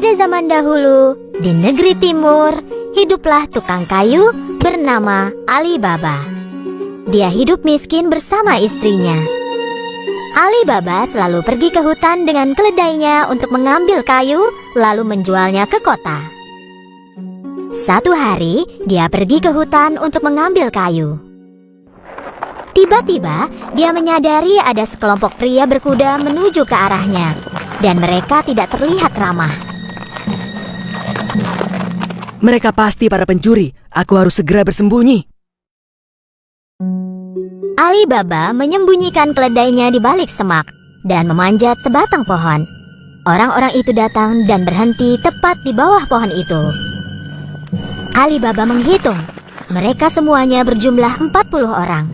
Pada zaman dahulu, di negeri timur, hiduplah tukang kayu bernama Ali Baba. Dia hidup miskin bersama istrinya. Ali Baba selalu pergi ke hutan dengan keledainya untuk mengambil kayu, lalu menjualnya ke kota. Satu hari, dia pergi ke hutan untuk mengambil kayu. Tiba-tiba, dia menyadari ada sekelompok pria berkuda menuju ke arahnya, dan mereka tidak terlihat ramah. Mereka pasti para pencuri. Aku harus segera bersembunyi. Ali Baba menyembunyikan keledainya di balik semak dan memanjat sebatang pohon. Orang-orang itu datang dan berhenti tepat di bawah pohon itu. Ali Baba menghitung. Mereka semuanya berjumlah 40 orang.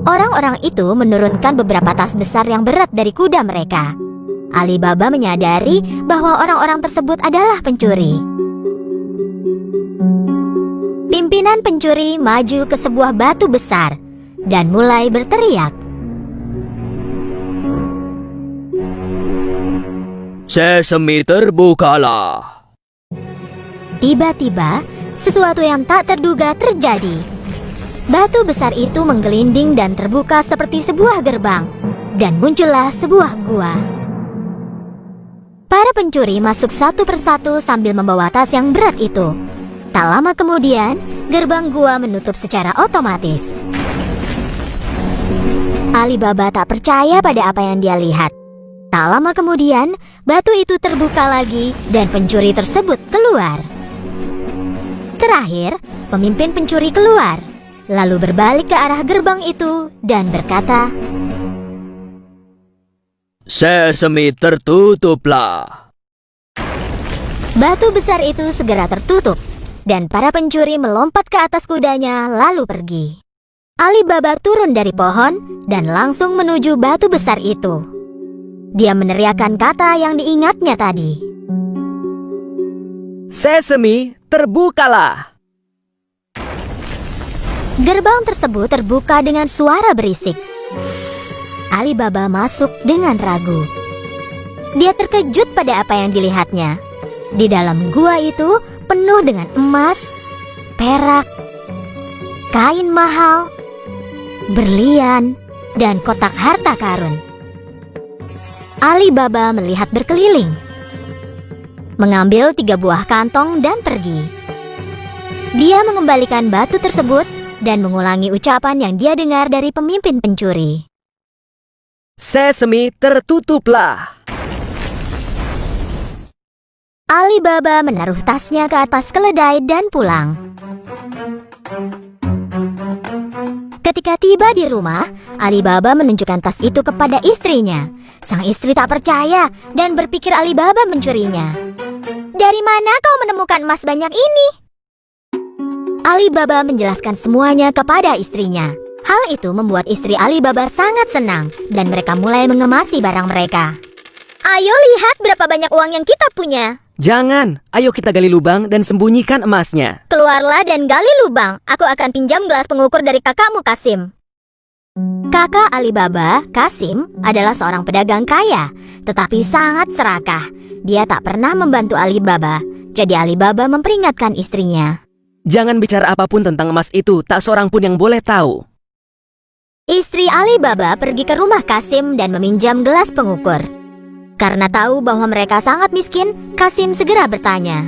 Orang-orang itu menurunkan beberapa tas besar yang berat dari kuda mereka. Ali Baba menyadari bahwa orang-orang tersebut adalah pencuri. Pimpinan pencuri maju ke sebuah batu besar dan mulai berteriak. Sesame terbukalah. Tiba-tiba, sesuatu yang tak terduga terjadi. Batu besar itu menggelinding dan terbuka seperti sebuah gerbang, dan muncullah sebuah gua. Para pencuri masuk satu persatu sambil membawa tas yang berat itu. Tak lama kemudian, gerbang gua menutup secara otomatis. Ali Baba tak percaya pada apa yang dia lihat. Tak lama kemudian, batu itu terbuka lagi dan pencuri tersebut keluar. Terakhir, pemimpin pencuri keluar, lalu berbalik ke arah gerbang itu dan berkata, Sesame tertutuplah. batu besar itu segera tertutup, dan para pencuri melompat ke atas kudanya lalu pergi. Ali Baba turun dari pohon dan langsung menuju batu besar itu. Dia meneriakkan kata yang diingatnya tadi. Sesame terbukalah. Gerbang tersebut terbuka dengan suara berisik. Ali Baba masuk dengan ragu. Dia terkejut pada apa yang dilihatnya. Di dalam gua itu penuh dengan emas, perak, kain mahal, berlian, dan kotak harta karun. Ali Baba melihat berkeliling, mengambil 3 buah kantong dan pergi. Dia mengembalikan batu tersebut dan mengulangi ucapan yang dia dengar dari pemimpin pencuri. Sesame tertutuplah. Ali Baba menaruh tasnya ke atas keledai dan pulang. Ketika tiba di rumah, Ali Baba menunjukkan tas itu kepada istrinya. Sang istri tak percaya dan berpikir Ali Baba mencurinya. Dari mana kau menemukan emas banyak ini? Ali Baba menjelaskan semuanya kepada istrinya. Hal itu membuat istri Ali Baba sangat senang dan mereka mulai mengemasi barang mereka. Ayo lihat berapa banyak uang yang kita punya. Jangan, ayo kita gali lubang dan sembunyikan emasnya. Keluarlah dan gali lubang. Aku akan pinjam gelas pengukur dari kakakmu Kasim. Kakak Ali Baba, Kasim, adalah seorang pedagang kaya, tetapi sangat serakah. Dia tak pernah membantu Ali Baba, jadi Ali Baba memperingatkan istrinya. Jangan bicara apapun tentang emas itu, tak seorang pun yang boleh tahu. Istri Ali Baba pergi ke rumah Kasim dan meminjam gelas pengukur. Karena tahu bahwa mereka sangat miskin, Kasim segera bertanya,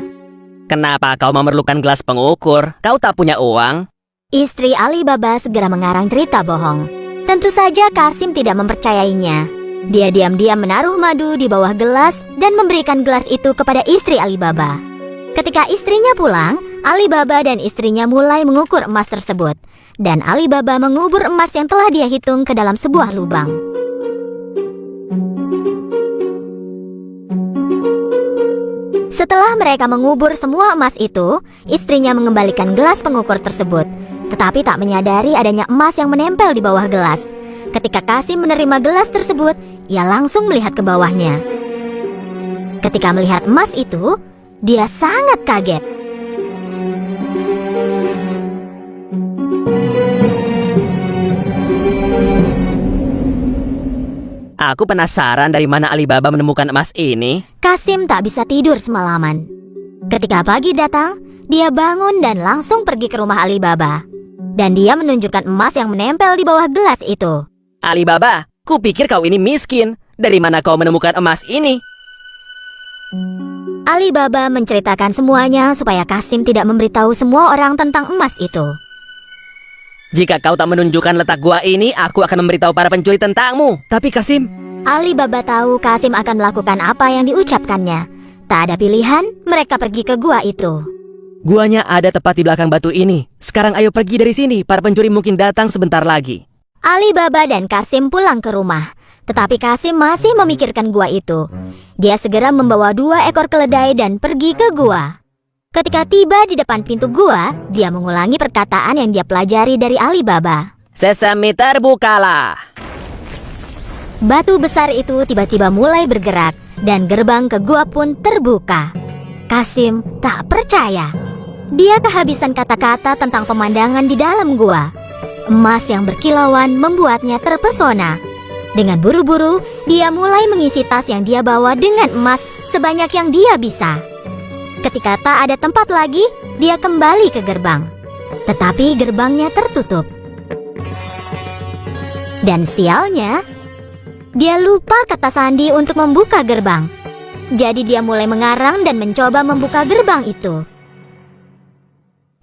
Kenapa kau memerlukan gelas pengukur? Kau tak punya uang? Istri Ali Baba segera mengarang cerita bohong. Tentu saja Kasim tidak mempercayainya. Dia diam-diam menaruh madu di bawah gelas dan memberikan gelas itu kepada istri Ali Baba. Ketika istrinya pulang, Ali Baba dan istrinya mulai mengukur emas tersebut. Dan Ali Baba mengubur emas yang telah dia hitung ke dalam sebuah lubang. Setelah mereka mengubur semua emas itu, istrinya mengembalikan gelas pengukur tersebut, tetapi tak menyadari adanya emas yang menempel di bawah gelas. Ketika Kasim menerima gelas tersebut, ia langsung melihat ke bawahnya. Ketika melihat emas itu, dia sangat kaget. Aku penasaran dari mana Alibaba menemukan emas ini. Kasim tak bisa tidur semalaman. Ketika pagi datang, dia bangun dan langsung pergi ke rumah Alibaba. Dan dia menunjukkan emas yang menempel di bawah gelas itu. Alibaba, kupikir kau ini miskin. Dari mana kau menemukan emas ini? Alibaba menceritakan semuanya supaya Kasim tidak memberitahu semua orang tentang emas itu. Jika kau tak menunjukkan letak gua ini, aku akan memberitahu para pencuri tentangmu. Tapi Kasim, Alibaba tahu Kasim akan melakukan apa yang diucapkannya. Tak ada pilihan, mereka pergi ke gua itu. guanya ada tepat di belakang batu ini. Sekarang ayo pergi dari sini, para pencuri mungkin datang sebentar lagi. Alibaba dan Kasim pulang ke rumah. Tetapi Kasim masih memikirkan gua itu. Dia segera membawa 2 ekor keledai dan pergi ke gua. Ketika tiba di depan pintu gua, dia mengulangi perkataan yang dia pelajari dari Alibaba. Sesame terbukalah. Batu besar itu tiba-tiba mulai bergerak dan gerbang ke gua pun terbuka. Kasim tak percaya. Dia kehabisan kata-kata tentang pemandangan di dalam gua. Emas yang berkilauan membuatnya terpesona. Dengan buru-buru, dia mulai mengisi tas yang dia bawa dengan emas sebanyak yang dia bisa. Ketika tak ada tempat lagi, dia kembali ke gerbang. Tetapi gerbangnya tertutup. Dan sialnya, dia lupa kata sandi untuk membuka gerbang. Jadi dia mulai mengarang dan mencoba membuka gerbang itu.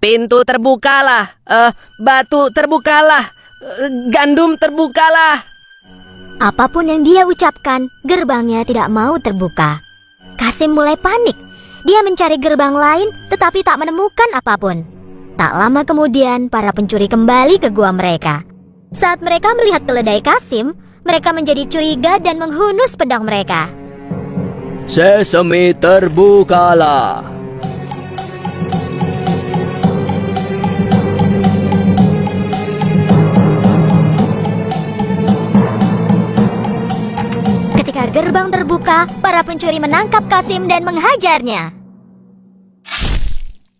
Pintu terbukalah. Batu terbukalah. Gandum terbukalah. Apapun yang dia ucapkan, gerbangnya tidak mau terbuka. Kasim mulai panik. Dia mencari gerbang lain, tetapi tak menemukan apapun. Tak lama kemudian, para pencuri kembali ke gua mereka. Saat mereka melihat keledai Kasim, mereka menjadi curiga dan menghunus pedang mereka. Sesame terbukalah. Ketika gerbang terbuka, para pencuri menangkap Kasim dan menghajarnya.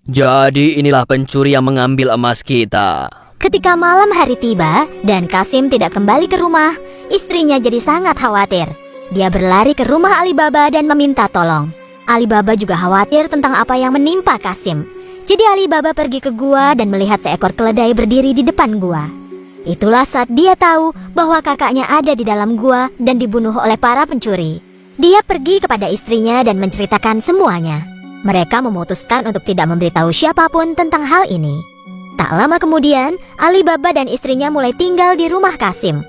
Jadi inilah pencuri yang mengambil emas kita. Ketika malam hari tiba dan Kasim tidak kembali ke rumah, istrinya jadi sangat khawatir. Dia berlari ke rumah Alibaba dan meminta tolong. Alibaba juga khawatir tentang apa yang menimpa Kasim. Jadi Alibaba pergi ke gua dan melihat seekor keledai berdiri di depan gua. Itulah saat dia tahu bahwa kakaknya ada di dalam gua dan dibunuh oleh para pencuri. Dia pergi kepada istrinya dan menceritakan semuanya. Mereka memutuskan untuk tidak memberitahu siapapun tentang hal ini. Tak lama kemudian, Alibaba dan istrinya mulai tinggal di rumah Kasim.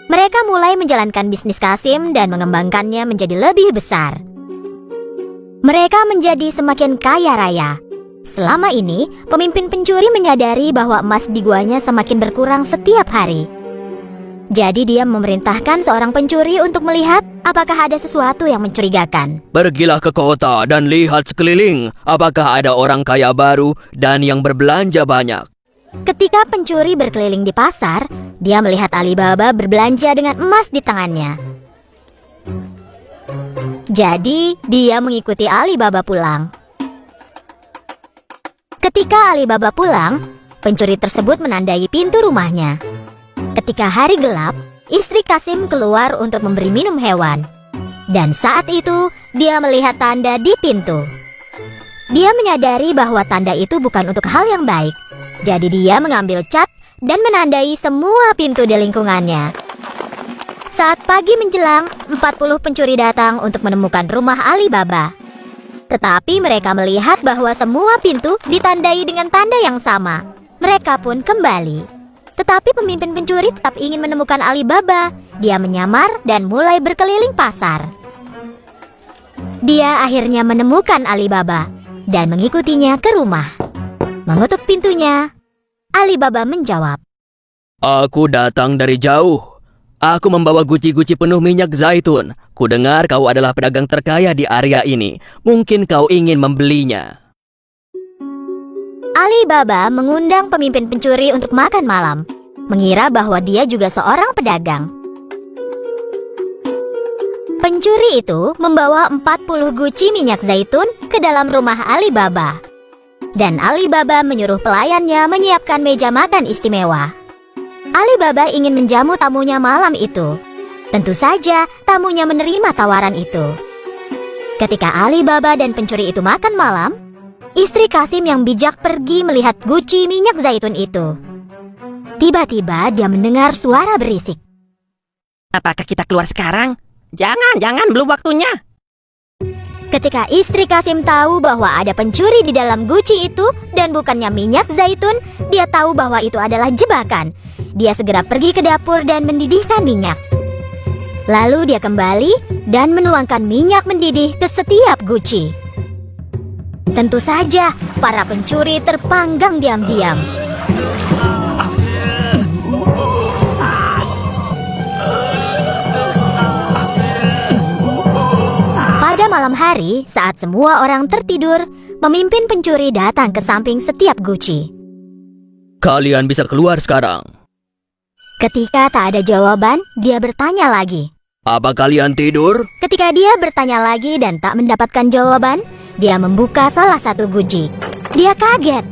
Mereka mulai menjalankan bisnis Kasim dan mengembangkannya menjadi lebih besar. Mereka menjadi semakin kaya raya. Selama ini, pemimpin pencuri menyadari bahwa emas di guanya semakin berkurang setiap hari. Jadi dia memerintahkan seorang pencuri untuk melihat apakah ada sesuatu yang mencurigakan. Pergilah ke kota dan lihat sekeliling apakah ada orang kaya baru dan yang berbelanja banyak. Ketika pencuri berkeliling di pasar, dia melihat Alibaba berbelanja dengan emas di tangannya. Jadi dia mengikuti Alibaba pulang. Ketika Alibaba pulang, pencuri tersebut menandai pintu rumahnya. Ketika hari gelap, istri Kasim keluar untuk memberi minum hewan. Dan saat itu, dia melihat tanda di pintu. Dia menyadari bahwa tanda itu bukan untuk hal yang baik. Jadi dia mengambil cat dan menandai semua pintu di lingkungannya. Saat pagi menjelang, 40 pencuri datang untuk menemukan rumah Alibaba. Tetapi mereka melihat bahwa semua pintu ditandai dengan tanda yang sama. Mereka pun kembali. Tetapi pemimpin pencuri tetap ingin menemukan Alibaba. Dia menyamar dan mulai berkeliling pasar. Dia akhirnya menemukan Alibaba dan mengikutinya ke rumah. Mengetuk pintunya, Alibaba menjawab, Aku datang dari jauh. Aku membawa guci-guci penuh minyak zaitun. Kudengar kau adalah pedagang terkaya di area ini. Mungkin kau ingin membelinya. Alibaba mengundang pemimpin pencuri untuk makan malam, mengira bahwa dia juga seorang pedagang. Pencuri itu membawa 40 guci minyak zaitun ke dalam rumah Alibaba. Dan Alibaba menyuruh pelayannya menyiapkan meja makan istimewa. Alibaba ingin menjamu tamunya malam itu. Tentu saja tamunya menerima tawaran itu. Ketika Alibaba dan pencuri itu makan malam, istri Kasim yang bijak pergi melihat guci minyak zaitun itu. Tiba-tiba dia mendengar suara berisik. Apakah kita keluar sekarang? Jangan, belum waktunya. Ketika istri Kasim tahu bahwa ada pencuri di dalam guci itu dan bukannya minyak zaitun, dia tahu bahwa itu adalah jebakan. Dia segera pergi ke dapur dan mendidihkan minyak. Lalu dia kembali dan menuangkan minyak mendidih ke setiap guci. Tentu saja, para pencuri terpanggang diam-diam. Pada malam hari, saat semua orang tertidur, pemimpin pencuri datang ke samping setiap guci. Kalian bisa keluar sekarang. Ketika tak ada jawaban, dia bertanya lagi. Apa kalian tidur? Ketika dia bertanya lagi dan tak mendapatkan jawaban, dia membuka salah satu guci. Dia kaget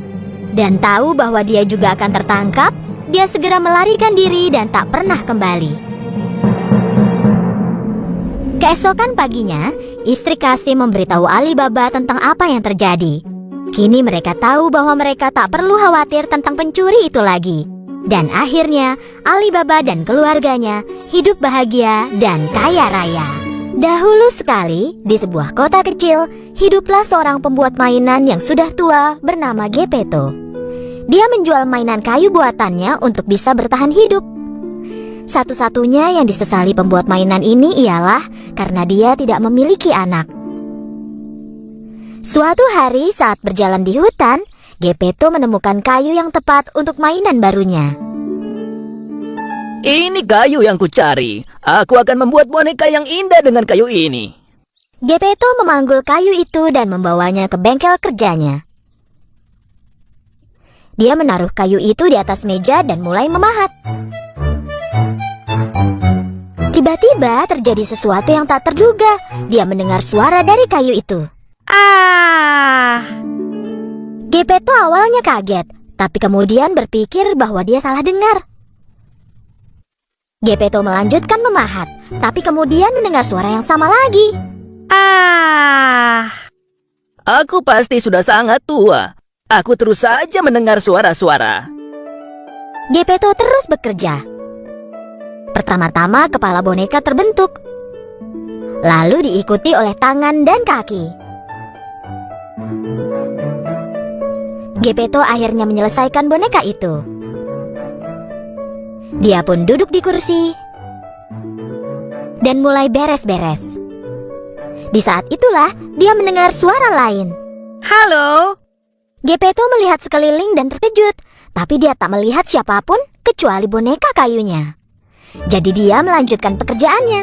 dan tahu bahwa dia juga akan tertangkap. Dia segera melarikan diri dan tak pernah kembali. Keesokan paginya, istri Kasim memberitahu Alibaba tentang apa yang terjadi. Kini mereka tahu bahwa mereka tak perlu khawatir tentang pencuri itu lagi. Dan akhirnya, Alibaba dan keluarganya hidup bahagia dan kaya raya. Dahulu sekali, di sebuah kota kecil, hiduplah seorang pembuat mainan yang sudah tua bernama Geppetto. Dia menjual mainan kayu buatannya untuk bisa bertahan hidup. Satu-satunya yang disesali pembuat mainan ini ialah karena dia tidak memiliki anak. Suatu hari saat berjalan di hutan, Geppetto menemukan kayu yang tepat untuk mainan barunya. Ini kayu yang kucari. Aku akan membuat boneka yang indah dengan kayu ini. Geppetto memanggul kayu itu dan membawanya ke bengkel kerjanya. Dia menaruh kayu itu di atas meja dan mulai memahat. Tiba-tiba terjadi sesuatu yang tak terduga. Dia mendengar suara dari kayu itu. Geppetto awalnya kaget, tapi kemudian berpikir bahwa dia salah dengar. Geppetto melanjutkan memahat, tapi kemudian mendengar suara yang sama lagi. Aku pasti sudah sangat tua. Aku terus saja mendengar suara-suara. Geppetto terus bekerja. Pertama-tama kepala boneka terbentuk, lalu diikuti oleh tangan dan kaki. Geppetto akhirnya menyelesaikan boneka itu. Dia pun duduk di kursi dan mulai beres-beres. Di saat itulah dia mendengar suara lain. Halo? Geppetto melihat sekeliling dan terkejut, tapi dia tak melihat siapapun kecuali boneka kayunya. Jadi dia melanjutkan pekerjaannya.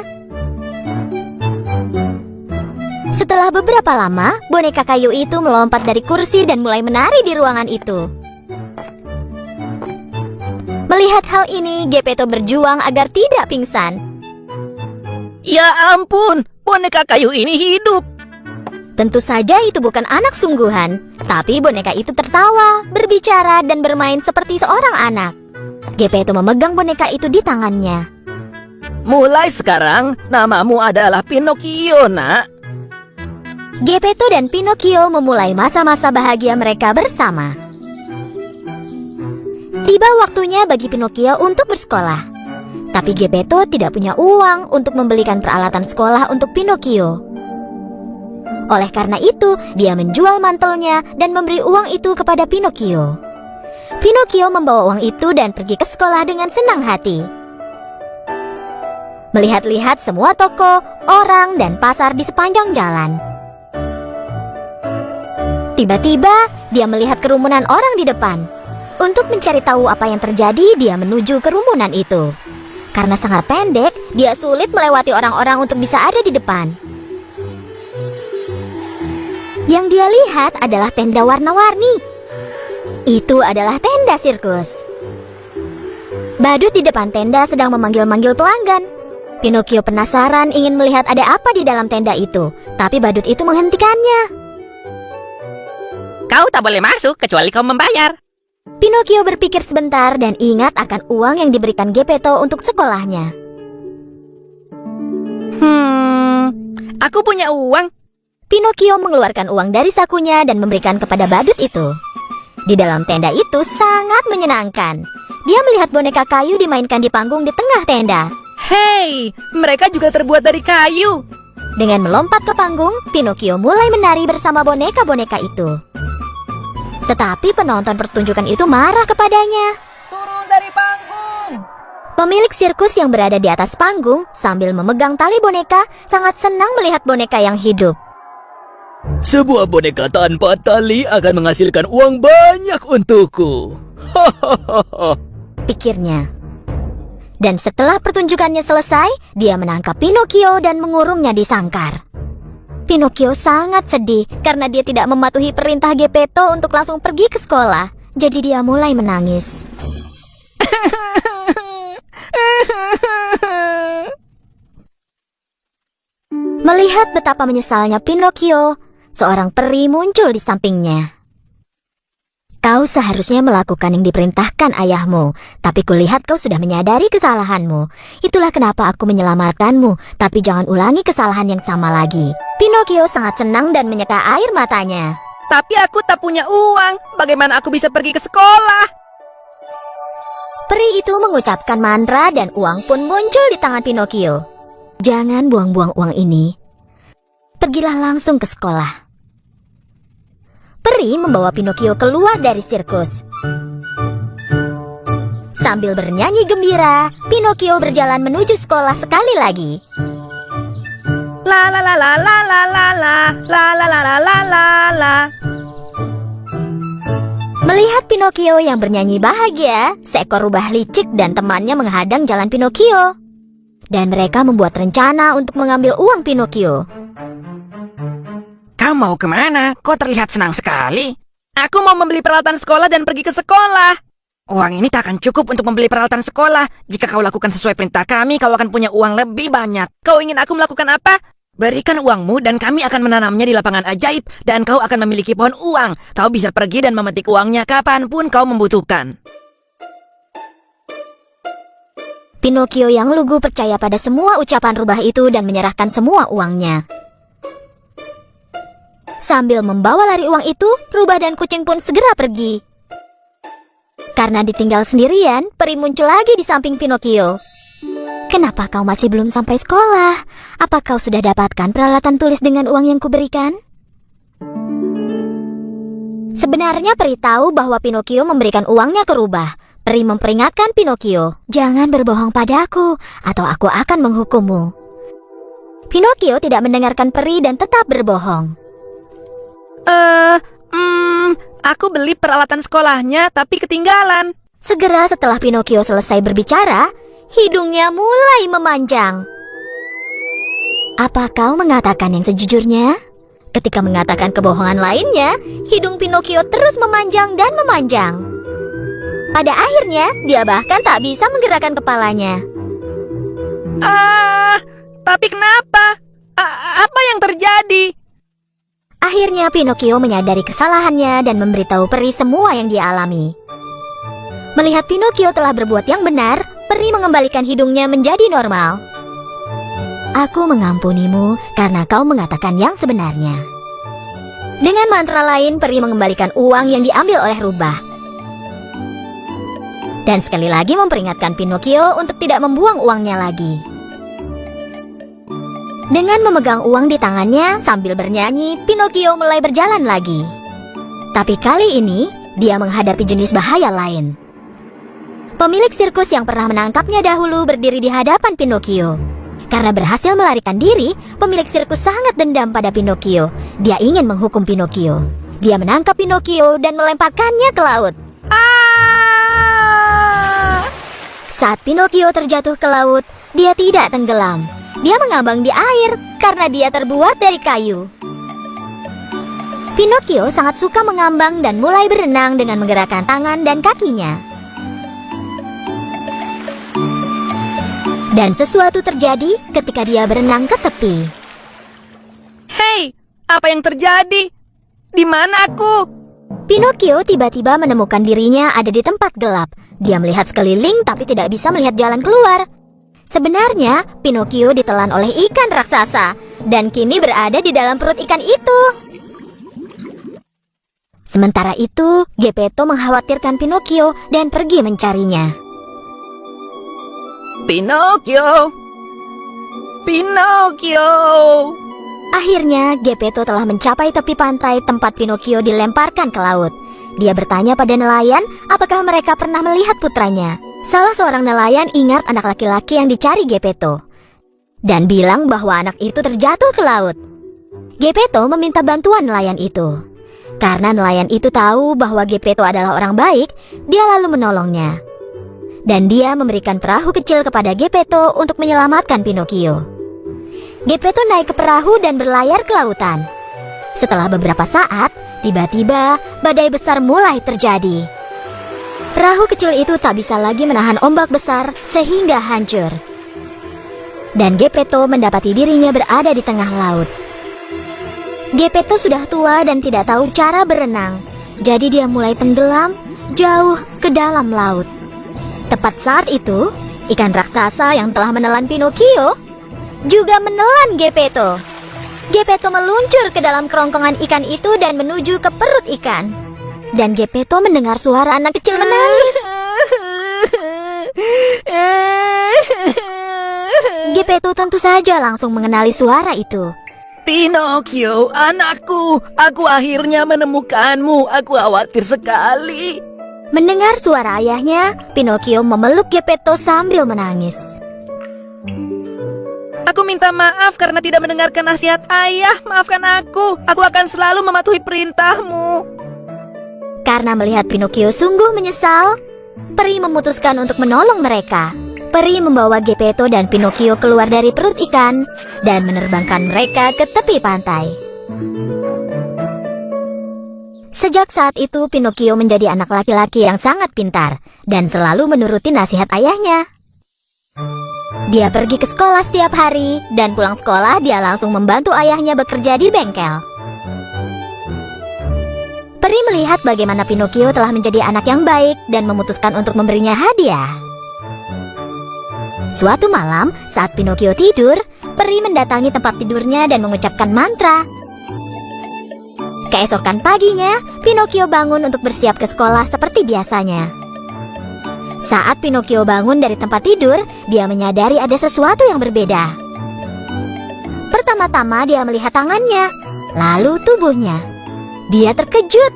Setelah beberapa lama, boneka kayu itu melompat dari kursi dan mulai menari di ruangan itu. Melihat hal ini, Geppetto berjuang agar tidak pingsan. Ya ampun, boneka kayu ini hidup. Tentu saja itu bukan anak sungguhan, tapi boneka itu tertawa, berbicara, dan bermain seperti seorang anak. Geppetto memegang boneka itu di tangannya. Mulai sekarang, namamu adalah Pinocchio, nak. Geppetto dan Pinocchio memulai masa-masa bahagia mereka bersama. Tiba waktunya bagi Pinocchio untuk bersekolah. Tapi Geppetto tidak punya uang untuk membelikan peralatan sekolah untuk Pinocchio. Oleh karena itu, dia menjual mantelnya dan memberi uang itu kepada Pinocchio. Pinocchio membawa uang itu dan pergi ke sekolah dengan senang hati. Melihat-lihat semua toko, orang, dan pasar di sepanjang jalan. Tiba-tiba, dia melihat kerumunan orang di depan. Untuk mencari tahu apa yang terjadi, dia menuju kerumunan itu. Karena sangat pendek, dia sulit melewati orang-orang untuk bisa ada di depan. Yang dia lihat adalah tenda warna-warni. Itu adalah tenda sirkus. Badut di depan tenda sedang memanggil-manggil pelanggan. Pinocchio penasaran ingin melihat ada apa di dalam tenda itu, tapi badut itu menghentikannya. Kau tak boleh masuk kecuali kau membayar. Pinocchio berpikir sebentar dan ingat akan uang yang diberikan Geppetto untuk sekolahnya. Aku punya uang. Pinocchio mengeluarkan uang dari sakunya dan memberikan kepada badut itu. Di dalam tenda itu sangat menyenangkan. Dia melihat boneka kayu dimainkan di panggung di tengah tenda. Hei, mereka juga terbuat dari kayu. Dengan melompat ke panggung, Pinocchio mulai menari bersama boneka-boneka itu. Tetapi penonton pertunjukan itu marah kepadanya. Turun dari panggung. Pemilik sirkus yang berada di atas panggung sambil memegang tali boneka sangat senang melihat boneka yang hidup. Sebuah boneka tanpa tali akan menghasilkan uang banyak untukku. Hahaha. Pikirnya. Dan setelah pertunjukannya selesai, dia menangkap Pinocchio dan mengurungnya di sangkar. Pinocchio sangat sedih karena dia tidak mematuhi perintah Geppetto untuk langsung pergi ke sekolah. Jadi dia mulai menangis. Melihat betapa menyesalnya Pinocchio, seorang peri muncul di sampingnya. Kau seharusnya melakukan yang diperintahkan ayahmu, tapi kulihat kau sudah menyadari kesalahanmu. Itulah kenapa aku menyelamatkanmu, tapi jangan ulangi kesalahan yang sama lagi. Pinocchio sangat senang dan menyeka air matanya. Tapi aku tak punya uang. Bagaimana aku bisa pergi ke sekolah? Peri itu mengucapkan mantra dan uang pun muncul di tangan Pinocchio. Jangan buang-buang uang ini. Pergilah langsung ke sekolah. Peri membawa Pinocchio keluar dari sirkus. Sambil bernyanyi gembira, Pinocchio berjalan menuju sekolah sekali lagi. La la la la la la la la la la la la la la la. Melihat Pinocchio yang bernyanyi bahagia, seekor rubah licik dan temannya menghadang jalan Pinocchio. Dan mereka membuat rencana untuk mengambil uang Pinocchio. Kau mau kemana? Kau terlihat senang sekali. Aku mau membeli peralatan sekolah dan pergi ke sekolah. Uang ini tak akan cukup untuk membeli peralatan sekolah. Jika kau lakukan sesuai perintah kami, kau akan punya uang lebih banyak. Kau ingin aku melakukan apa? Berikan uangmu dan kami akan menanamnya di lapangan ajaib. Dan kau akan memiliki pohon uang. Kau bisa pergi dan memetik uangnya kapanpun kau membutuhkan. Pinocchio yang lugu percaya pada semua ucapan rubah itu dan menyerahkan semua uangnya. Sambil membawa lari uang itu, rubah dan kucing pun segera pergi. Karena ditinggal sendirian, peri muncul lagi di samping Pinocchio. Kenapa kau masih belum sampai sekolah? Apa kau sudah dapatkan peralatan tulis dengan uang yang kuberikan? Sebenarnya peri tahu bahwa Pinocchio memberikan uangnya ke rubah. Peri memperingatkan Pinocchio, jangan berbohong padaku, atau aku akan menghukummu. Pinocchio tidak mendengarkan peri dan tetap berbohong. Aku beli peralatan sekolahnya tapi ketinggalan. Segera setelah Pinocchio selesai berbicara, hidungnya mulai memanjang. Apa kau mengatakan yang sejujurnya? Ketika mengatakan kebohongan lainnya, hidung Pinocchio terus memanjang dan memanjang. Pada akhirnya, dia bahkan tak bisa menggerakkan kepalanya. Tapi kenapa? Apa yang terjadi? Akhirnya Pinocchio menyadari kesalahannya dan memberitahu peri semua yang dia alami. Melihat Pinocchio telah berbuat yang benar, peri mengembalikan hidungnya menjadi normal. Aku mengampunimu karena kau mengatakan yang sebenarnya. Dengan mantra lain, peri mengembalikan uang yang diambil oleh rubah. Dan sekali lagi memperingatkan Pinocchio untuk tidak membuang uangnya lagi. Dengan memegang uang di tangannya sambil bernyanyi, Pinocchio mulai berjalan lagi. Tapi kali ini, dia menghadapi jenis bahaya lain. Pemilik sirkus yang pernah menangkapnya dahulu berdiri di hadapan Pinocchio. Karena berhasil melarikan diri, pemilik sirkus sangat dendam pada Pinocchio. Dia ingin menghukum Pinocchio. Dia menangkap Pinocchio dan melemparkannya ke laut. Saat Pinocchio terjatuh ke laut, dia tidak tenggelam. Dia mengambang di air karena dia terbuat dari kayu. Pinocchio sangat suka mengambang dan mulai berenang dengan menggerakkan tangan dan kakinya. Dan sesuatu terjadi ketika dia berenang ke tepi. Hei, apa yang terjadi? Di mana aku? Pinocchio tiba-tiba menemukan dirinya ada di tempat gelap. Dia melihat sekeliling tapi tidak bisa melihat jalan keluar. Sebenarnya, Pinocchio ditelan oleh ikan raksasa dan kini berada di dalam perut ikan itu. Sementara itu, Geppetto mengkhawatirkan Pinocchio dan pergi mencarinya. Pinocchio! Pinocchio! Akhirnya, Geppetto telah mencapai tepi pantai tempat Pinocchio dilemparkan ke laut. Dia bertanya pada nelayan apakah mereka pernah melihat putranya. Salah seorang nelayan ingat anak laki-laki yang dicari Geppetto dan bilang bahwa anak itu terjatuh ke laut. Geppetto meminta bantuan nelayan itu. Karena nelayan itu tahu bahwa Geppetto adalah orang baik, dia lalu menolongnya. Dan dia memberikan perahu kecil kepada Geppetto untuk menyelamatkan Pinocchio. Geppetto naik ke perahu dan berlayar ke lautan. Setelah beberapa saat, tiba-tiba badai besar mulai terjadi. Perahu kecil itu tak bisa lagi menahan ombak besar sehingga hancur. Dan Geppetto mendapati dirinya berada di tengah laut. Geppetto sudah tua dan tidak tahu cara berenang, jadi dia mulai tenggelam jauh ke dalam laut. Tepat saat itu, ikan raksasa yang telah menelan Pinocchio juga menelan Geppetto. Geppetto meluncur ke dalam kerongkongan ikan itu dan menuju ke perut ikan. Dan Geppetto mendengar suara anak kecil menangis. Geppetto tentu saja langsung mengenali suara itu. Pinocchio, anakku, aku akhirnya menemukanmu. Aku khawatir sekali. Mendengar suara ayahnya, Pinocchio memeluk Geppetto sambil menangis. Aku minta maaf karena tidak mendengarkan nasihat ayah. Maafkan aku. Aku akan selalu mematuhi perintahmu. Karena melihat Pinocchio sungguh menyesal, peri memutuskan untuk menolong mereka. Peri membawa Geppetto dan Pinocchio keluar dari perut ikan dan menerbangkan mereka ke tepi pantai. Sejak saat itu, Pinocchio menjadi anak laki-laki yang sangat pintar dan selalu menuruti nasihat ayahnya. Dia pergi ke sekolah setiap hari dan pulang sekolah dia langsung membantu ayahnya bekerja di bengkel. Peri melihat bagaimana Pinocchio telah menjadi anak yang baik dan memutuskan untuk memberinya hadiah. Suatu malam, saat Pinocchio tidur, peri mendatangi tempat tidurnya dan mengucapkan mantra. Keesokan paginya, Pinocchio bangun untuk bersiap ke sekolah seperti biasanya. Saat Pinocchio bangun dari tempat tidur, dia menyadari ada sesuatu yang berbeda. Pertama-tama dia melihat tangannya, lalu tubuhnya. Dia terkejut.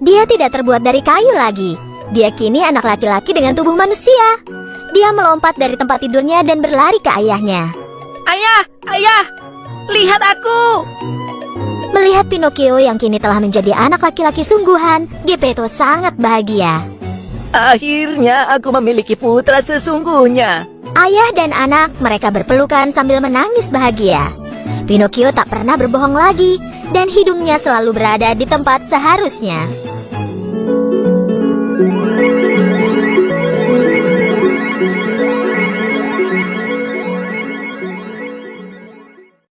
Dia tidak terbuat dari kayu lagi. Dia kini anak laki-laki dengan tubuh manusia. Dia melompat dari tempat tidurnya dan berlari ke ayahnya. Ayah, ayah, lihat aku. Melihat Pinocchio yang kini telah menjadi anak laki-laki sungguhan, Geppetto sangat bahagia. Akhirnya aku memiliki putra sesungguhnya. Ayah dan anak mereka berpelukan sambil menangis bahagia. Pinocchio tak pernah berbohong lagi dan hidungnya selalu berada di tempat seharusnya.